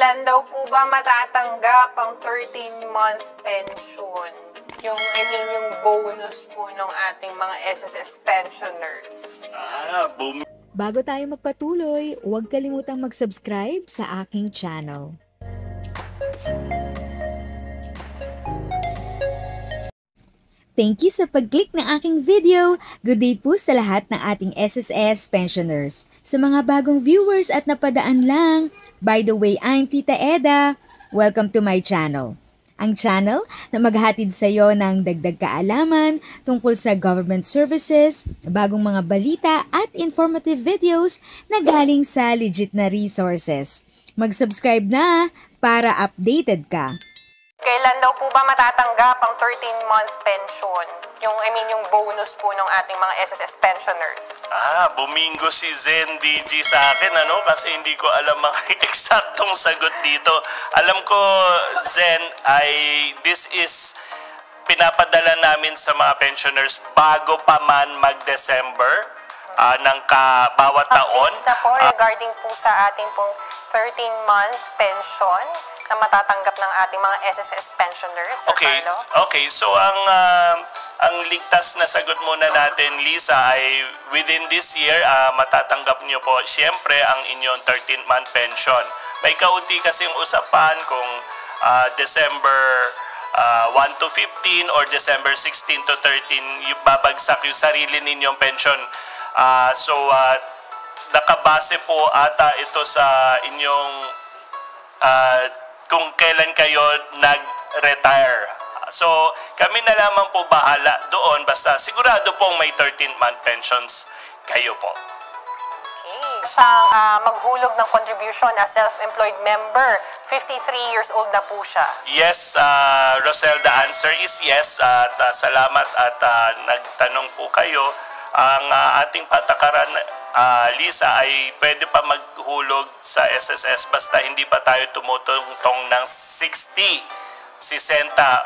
Kailan daw po ba matatanggap ang 13 months pension? Yung bonus po ng ating mga SSS pensioners. Bago tayo magpatuloy, huwag kalimutang mag-subscribe sa aking channel. Thank you sa pag-click ng aking video. Good day po sa lahat ng ating SSS pensioners. Sa mga bagong viewers at napadaan lang, by the way, I'm Tita Eda. Welcome to my channel. Ang channel na maghahatid sa iyo ng dagdag kaalaman tungkol sa government services, bagong mga balita at informative videos na galing sa legit na resources. Mag-subscribe na para updated ka. Kailan daw po ba matatanggap ang 13 months pension? Yung bonus po ng ating mga SSS pensioners. Bumingo si Zen DG sa akin, kasi hindi ko alam ang eksaktong sagot dito. Alam ko, Zen, this is pinapadala namin sa mga pensioners bago pa man mag-December ng bawat taon. Updates na po regarding po sa ating pong 13-month pension na matatanggap ng ating mga SSS pensioners, Sir Carlo? Okay. So ang ligtas na sagot muna natin, Lisa, ay within this year, matatanggap niyo po siyempre ang inyong 13-month pension. May kaunti kasing usapan kung December 1 to 15 or December 16 to 13, babagsak yung sarili ninyong pension. Nakabase po ata ito sa inyong kung kailan kayo nag-retire. So, kami na lamang po bahala doon, basta sigurado pong may 13-month pensions kayo po. Okay. Siyang maghulog ng contribution as self-employed member. 53 years old na po siya. Yes, Rosel, the answer is yes. At salamat at nagtanong po kayo. Ang ating patakaran, Lisa, ay pwede pa maghulog sa SSS basta hindi pa tayo tumutungtong ng 60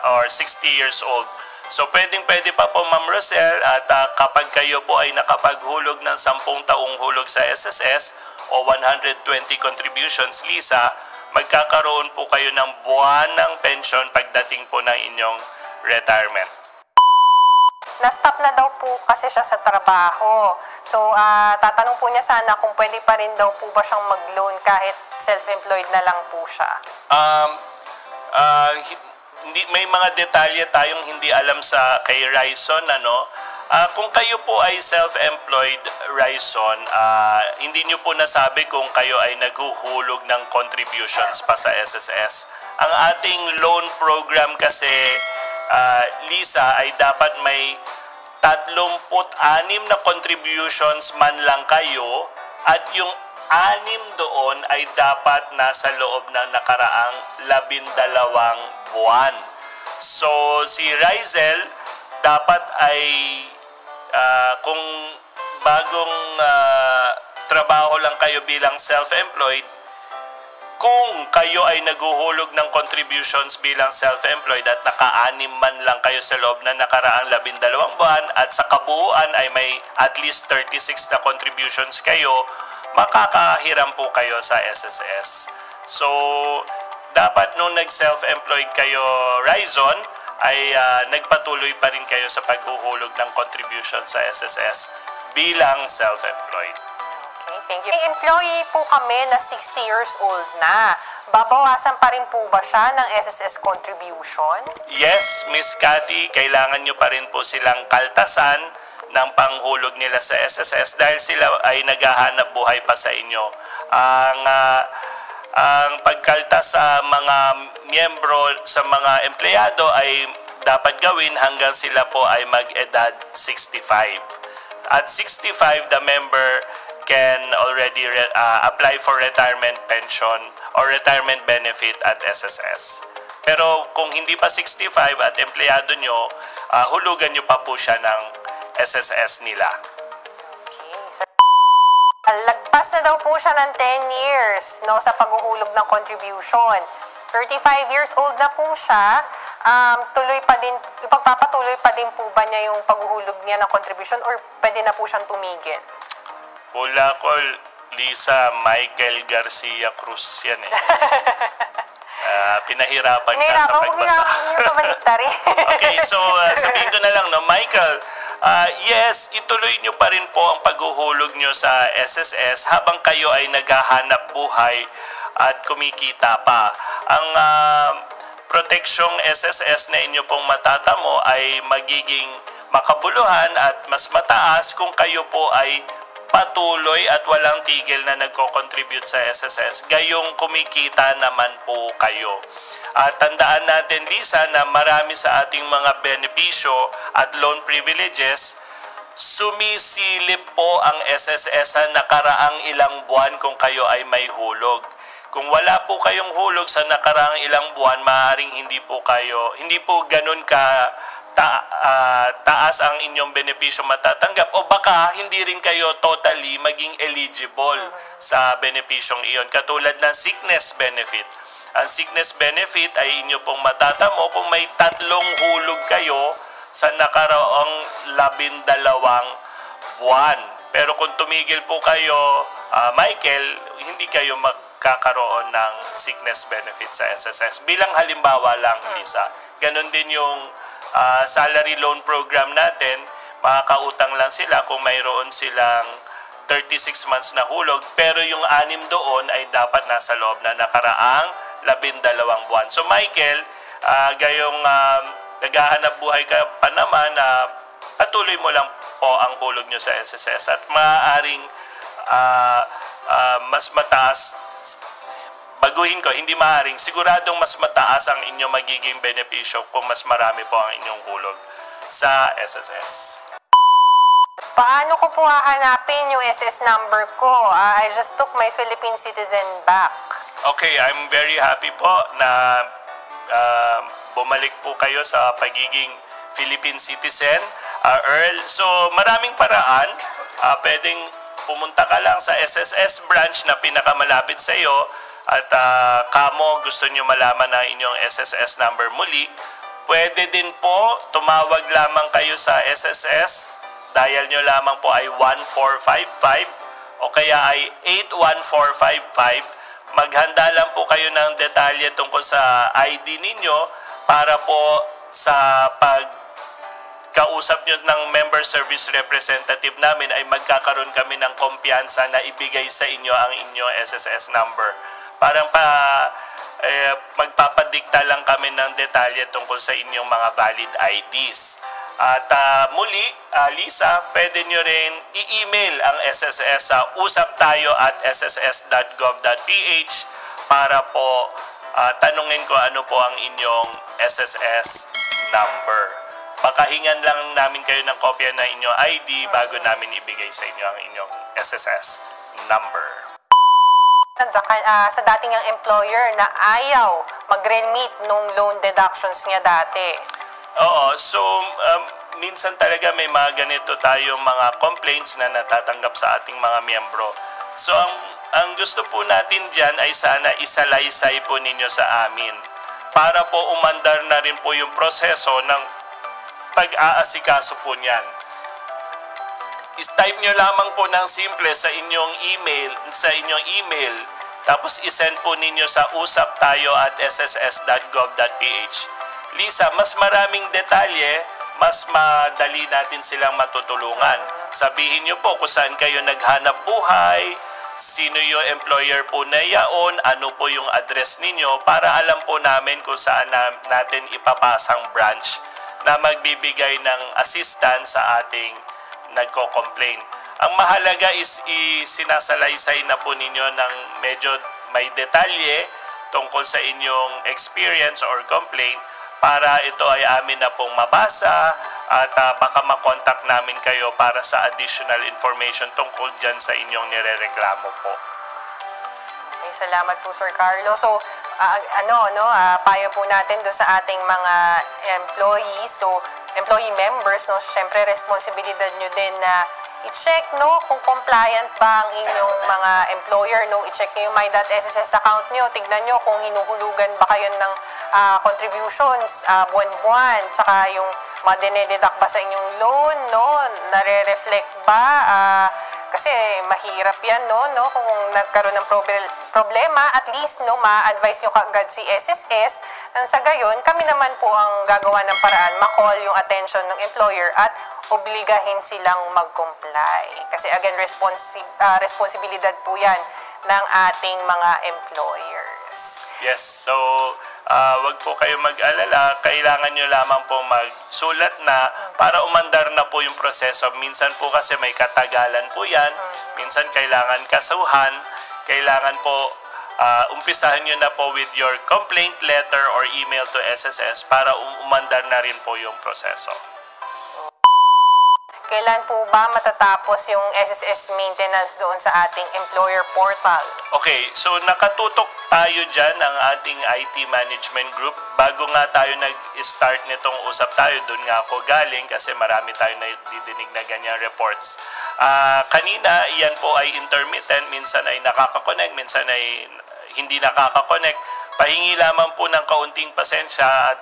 or 60 years old. So pwede pa po, Ma'am Rosel, at kapag kayo po ay nakapaghulog ng 10 taong hulog sa SSS o 120 contributions, Lisa, magkakaroon po kayo ng buwanang pension pagdating po ng inyong retirement. Na-stop na daw po kasi siya sa trabaho. So, tatanong po niya sana kung pwede pa rin daw po ba siyang mag-loan kahit self-employed na lang po siya. May mga detalye tayong hindi alam kay Ryson, kung kayo po ay self-employed, Ryson, hindi nyo po nasabi kung kayo ay naghuhulog ng contributions pa sa SSS. Ang ating loan program kasi, Lisa, ay dapat may 36 na contributions man lang kayo at yung 6 doon ay dapat nasa loob ng nakaraang 12 buwan. So, si Rizel dapat ay kung bagong trabaho lang kayo bilang self-employed, kung kayo ay naghuhulog ng contributions bilang self-employed at naka-6 man lang kayo sa loob na nakaraang 12 buwan at sa kabuuan ay may at least 36 na contributions kayo, makakahiram po kayo sa SSS. So, dapat nung nag-self-employed kayo, Ryzon, ay nagpatuloy pa rin kayo sa paghuhulog ng contributions sa SSS bilang self-employed. Thank you. May employee po kami na 60 years old na. Babawasan pa rin po ba siya ng SSS contribution? Yes, Miss Cathy, kailangan nyo pa rin po silang kaltasan ng panghulog nila sa SSS dahil sila ay naghahanap buhay pa sa inyo. Ang pagkaltas sa mga miyembro, sa mga empleyado ay dapat gawin hanggang sila po ay mag-edad 65. At 65, the member can already apply for retirement pension or retirement benefit at SSS. Pero kung hindi pa 65 at empleyado nyo, hulugan nyo pa po siya ng SSS nila. Okay. Lagpas na daw po siya ng 10 years sa paghuhulog ng contribution. 35 years old na po siya. Ipagpapatuloy pa din po ba niya yung paghuhulog niya ng contribution or pwede na po siyang tumigil? Wala, Col. Lisa, Michael Garcia Cruz yan eh. Pinahirapan ka sa pagbasa. Okay, so sabihin ko na lang, no, Michael, yes, ituloy nyo pa rin po ang paghuhulog nyo sa SSS habang kayo ay naghahanap buhay at kumikita pa. Ang proteksyong SSS na inyo pong matatamo ay magiging makabuluhan at mas mataas kung kayo po ay patuloy at walang tigil na nagko-contribute sa SSS. Gayong kumikita naman po kayo. At tandaan natin, Lisa, na marami sa ating mga benepisyo at loan privileges, sumisilip po ang SSS sa nakaraang ilang buwan kung kayo ay may hulog. Kung wala po kayong hulog sa nakaraang ilang buwan, maaaring hindi po ganun ka taas ang inyong benepisyo matatanggap o baka hindi rin kayo totally maging eligible sa benepisyong iyon. Katulad ng sickness benefit. Ang sickness benefit ay inyo pong matatamo kung may 3 hulog kayo sa nakaraang 12 buwan. Pero kung tumigil po kayo, Michael, hindi kayo magkakaroon ng sickness benefit sa SSS. Bilang halimbawa lang, Lisa, ganun din yung salary loan program natin, makakautang lang sila kung mayroon silang 36 months na hulog, pero yung 6 doon ay dapat nasa loob na nakaraang 12 buwan. So Michael, gayong naghahanap buhay ka pa naman, patuloy mo lang po ang hulog nyo sa SSS at maaaring mas mataas. Baguhin ko, hindi maaaring, siguradong mas mataas ang inyong magiging benepisyo kung mas marami po ang inyong hulog sa SSS. Paano ko po hahanapin yung SS number ko? I just took my Philippine citizen back. Okay, I'm very happy po na bumalik po kayo sa pagiging Philippine citizen, Earl. So, maraming paraan. Pwedeng pumunta ka lang sa SSS branch na pinakamalapit sa iyo. At kamo gusto nyo malaman ang inyong SSS number muli, pwede din po tumawag lamang kayo sa SSS. Dial nyo lamang po ay 1455 o kaya ay 81455. Maghanda lang po kayo ng detalye tungkol sa ID ninyo para po sa pagkausap nyo ng member service representative namin ay magkakaroon kami ng kumpiyansa na ibigay sa inyo ang inyong SSS number. Parang magpapadikta lang kami ng detalye tungkol sa inyong mga valid IDs. At muli, Lisa, pwede nyo rin i-email ang SSS sa usaptayo@sss.gov.ph para po tanungin ko ano po ang inyong SSS number. Pakahingan lang namin kayo ng kopya ng inyong ID bago namin ibigay sa inyo ang inyong SSS number. Sa dating ang employer na ayaw mag-remit nung loan deductions niya dati. Oo, so minsan talaga may mga ganito tayong mga complaints na natatanggap sa ating mga miyembro. So ang gusto po natin dyan ay sana isalaysay po ninyo sa amin para po umandar na rin po yung proseso ng pag-aasikaso po niyan. Is-type nyo lamang po ng simple sa inyong email, tapos isend po ninyo sa usaptayo@sss.gov.ph. Lisa, mas maraming detalye, mas madali natin silang matutulungan. Sabihin nyo po kung saan kayo naghanap buhay, sino yung employer po na yaon, ano po yung address ninyo, para alam po namin kung saan natin ipapasang branch na magbibigay ng assistance sa ating nagko-complain. Ang mahalaga is sinasalaysay na po ninyo ng medyo may detalye tungkol sa inyong experience or complaint para ito ay amin na pong mabasa at baka makontak namin kayo para sa additional information tungkol dyan sa inyong nirereklamo po. Okay, salamat po Sir Carlo. So, payo po natin doon sa ating mga employees, so employee members, no, syempre responsibilidad nyo din na i-check, no, kung compliant ba ang inyong mga employer, no, i-check nyo yung my.sss account nyo, tignan nyo kung hinuhulugan ba kayo ng contributions buwan-buwan, tsaka yung mga dinededuct ba sa inyong loan, no, nare-reflect ba Kasi mahirap yan, no? Kung nagkaroon ng problema, at least, no, ma-advise nyo kagad si SSS. Nang sa gayon, kami naman po ang gagawa ng paraan, ma-call yung attention ng employer at obligahin silang mag-comply. Kasi again, responsibilidad po yan ng ating mga employers. Yes, so wag po kayo mag-alala, kailangan nyo lamang po magsulat na para umandar na po yung proseso. Minsan po kasi may katagalan po yan, minsan kailangan kasuhan, kailangan po umpisahan nyo na po with your complaint letter or email to SSS para umandar na rin po yung proseso. Kailan po ba matatapos yung SSS maintenance doon sa ating employer portal? Okay, so nakatutok tayo dyan ang ating IT management group. Bago nga tayo nag-start nitong usap tayo, doon nga ako galing kasi marami tayo na didinig na ganyang reports. Kanina, yan po ay intermittent, minsan ay nakaka-connect, minsan ay hindi nakaka-connect. Pahingi lamang po ng kaunting pasensya at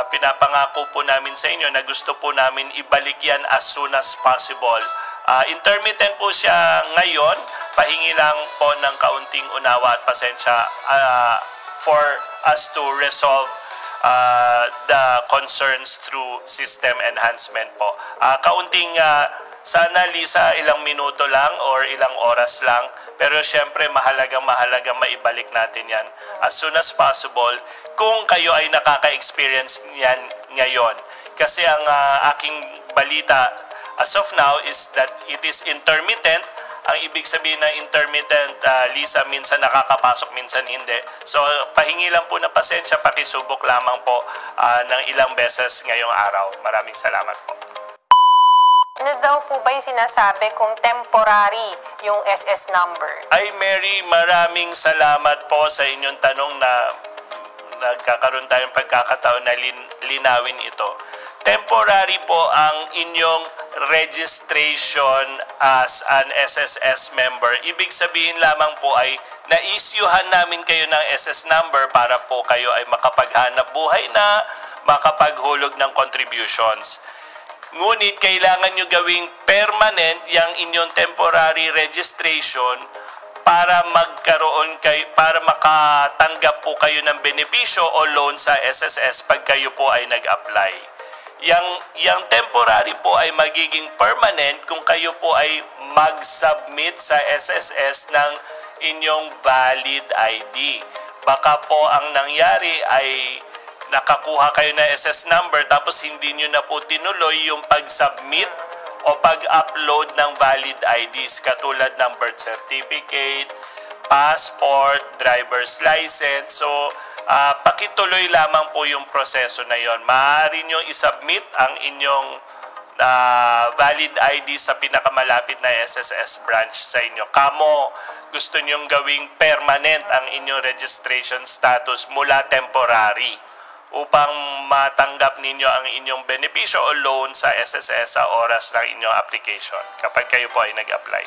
pinapangako po namin sa inyo na gusto po namin ibalik yan as soon as possible. Intermittent po siya ngayon, pahingi lang po ng kaunting unawa at pasensya for us to resolve the concerns through system enhancement po. Kaunting sana, Lisa, ilang minuto lang or ilang oras lang, pero syempre mahalagang maibalik natin yan as soon as possible kung kayo ay nakaka-experience yan ngayon. Kasi ang aking balita as of now is that it is intermittent. Ang ibig sabihin ng intermittent, Lisa, minsan nakakapasok, minsan hindi. So, pahingi lang po na pasensya, pakisubok lamang po ng ilang beses ngayong araw. Maraming salamat po. Ano daw po ba yung sinasabi kung temporary yung SS number? Ay, Mary, maraming salamat po sa inyong tanong na nagkakaroon tayong pagkakataon na linawin ito. Temporary po ang inyong registration as an SSS member. Ibig sabihin lamang po ay na-issuehan namin kayo ng SS number para po kayo ay makapaghanap buhay na, makapaghulog ng contributions. Ngunit kailangan nyo gawing permanent yung inyong temporary registration para para makatanggap po kayo ng benepisyo o loan sa SSS pag kayo po ay nag-apply. Yang temporary po ay magiging permanent kung kayo po ay mag-submit sa SSS ng inyong valid ID. Baka po ang nangyari ay nakakuha kayo na SS number tapos hindi nyo na po tinuloy yung pag-submit o pag-upload ng valid IDs katulad ng birth certificate, passport, driver's license. So, pakituloy lamang po yung proseso na yon. Maaari nyo isubmit ang inyong valid ID sa pinakamalapit na SSS branch sa inyo. Kamo, gusto nyong gawing permanent ang inyong registration status mula temporary upang matanggap ninyo ang inyong benepisyo o loan sa SSS sa oras ng inyong application kapag kayo po ay nag-apply.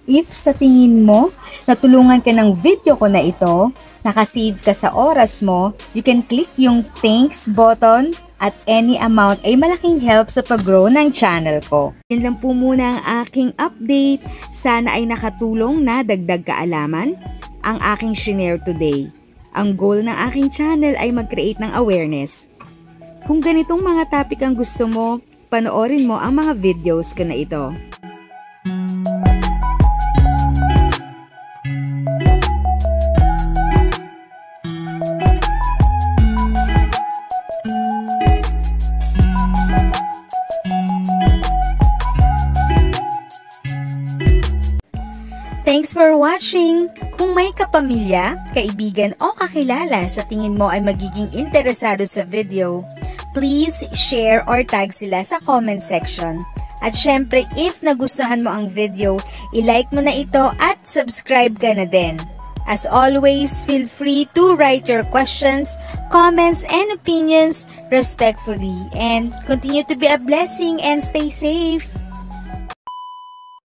If sa tingin mo, natulungan ka ng video ko na ito, nakasave ka sa oras mo, you can click yung thanks button at any amount ay malaking help sa pag-grow ng channel ko. Yan lang po muna ang aking update. Sana ay nakatulong na dagdag kaalaman ang aking shinare today. Ang goal ng aking channel ay mag-create ng awareness. Kung ganitong mga topic ang gusto mo, panoorin mo ang mga videos ko na ito. Thanks for watching! Kung may kapamilya, kaibigan o kakilala sa tingin mo ay magiging interesado sa video, please share or tag sila sa comment section. At syempre, if nagustuhan mo ang video, i-like mo na ito at subscribe ka na din. As always, feel free to write your questions, comments, and opinions respectfully. And continue to be a blessing and stay safe!